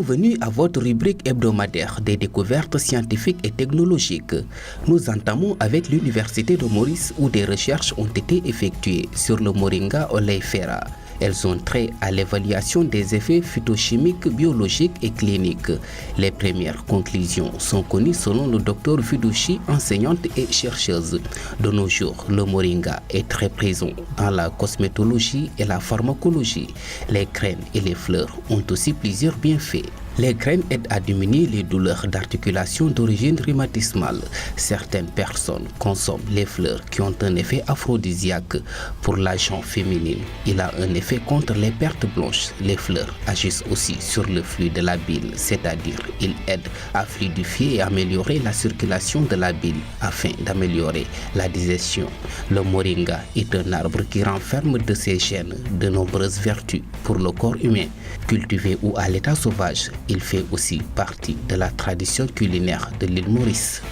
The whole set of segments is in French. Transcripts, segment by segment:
Bienvenue à votre rubrique hebdomadaire des découvertes scientifiques et technologiques. Nous entamons avec l'Université de Maurice où des recherches ont été effectuées sur le Moringa oleifera. Elles ont trait à l'évaluation des effets phytochimiques, biologiques et cliniques. Les premières conclusions sont connues selon le Dr Fiduchi, enseignante et chercheuse. De nos jours, le moringa est très présent dans la cosmétologie et la pharmacologie. Les graines et les fleurs ont aussi plusieurs bienfaits. Les graines aident à diminuer les douleurs d'articulation d'origine rhumatismale. Certaines personnes consomment les fleurs qui ont un effet aphrodisiaque. Pour la gente féminine, il a un effet contre les pertes blanches. Les fleurs agissent aussi sur le flux de la bile, c'est-à-dire ils aident à fluidifier et améliorer la circulation de la bile afin d'améliorer la digestion. Le moringa est un arbre qui renferme de ses gènes de nombreuses vertus pour le corps humain. Cultivé ou à l'état sauvage, il fait aussi partie de la tradition culinaire de l'île Maurice.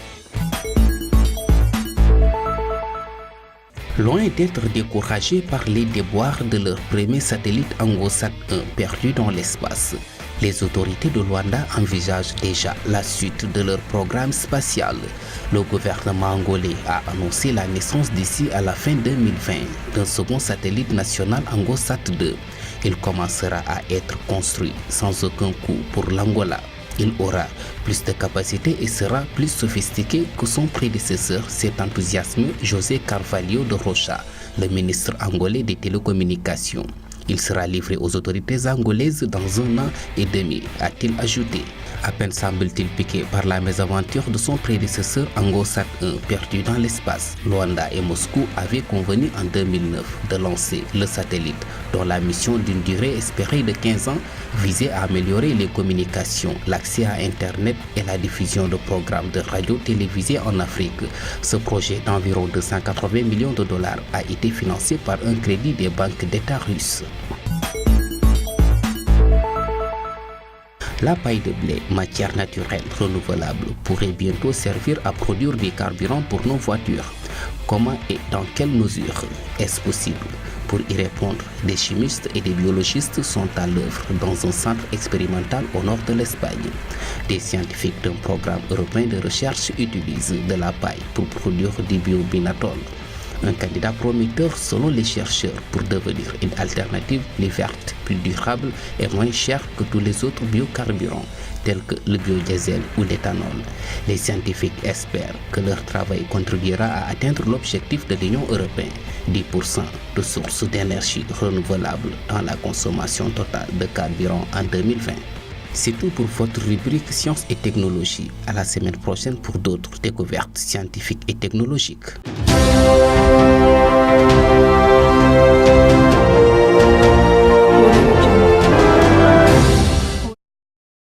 Loin d'être découragés par les déboires de leur premier satellite Angosat 1 perdu dans l'espace, les autorités de Luanda envisagent déjà la suite de leur programme spatial. Le gouvernement angolais a annoncé la naissance d'ici à la fin 2020 d'un second satellite national Angosat 2. Il commencera à être construit sans aucun coût pour l'Angola. Il aura plus de capacité et sera plus sophistiqué que son prédécesseur, s'est enthousiasmé José Carvalho de Rocha, le ministre angolais des télécommunications. Il sera livré aux autorités angolaises dans 1 an et demi, a-t-il ajouté. À peine semble-t-il piqué par la mésaventure de son prédécesseur Angosat 1 perdu dans l'espace. Luanda et Moscou avaient convenu en 2009 de lancer le satellite dont la mission d'une durée espérée de 15 ans visait à améliorer les communications, l'accès à Internet et la diffusion de programmes de radio-télévisés en Afrique. Ce projet d'environ 280 millions de dollars a été financé par un crédit des banques d'État russes. La paille de blé, matière naturelle renouvelable, pourrait bientôt servir à produire des carburants pour nos voitures. Comment et dans quelle mesure est-ce possible? Pour y répondre, des chimistes et des biologistes sont à l'œuvre dans un centre expérimental au nord de l'Espagne. Des scientifiques d'un programme européen de recherche utilisent de la paille pour produire du biobinatol. Un candidat prometteur selon les chercheurs pour devenir une alternative plus verte, plus durable et moins chère que tous les autres biocarburants, tels que le biodiesel ou l'éthanol. Les scientifiques espèrent que leur travail contribuera à atteindre l'objectif de l'Union européenne, 10% de sources d'énergie renouvelable dans la consommation totale de carburant en 2020. C'est tout pour votre rubrique Sciences et Technologies. À la semaine prochaine pour d'autres découvertes scientifiques et technologiques.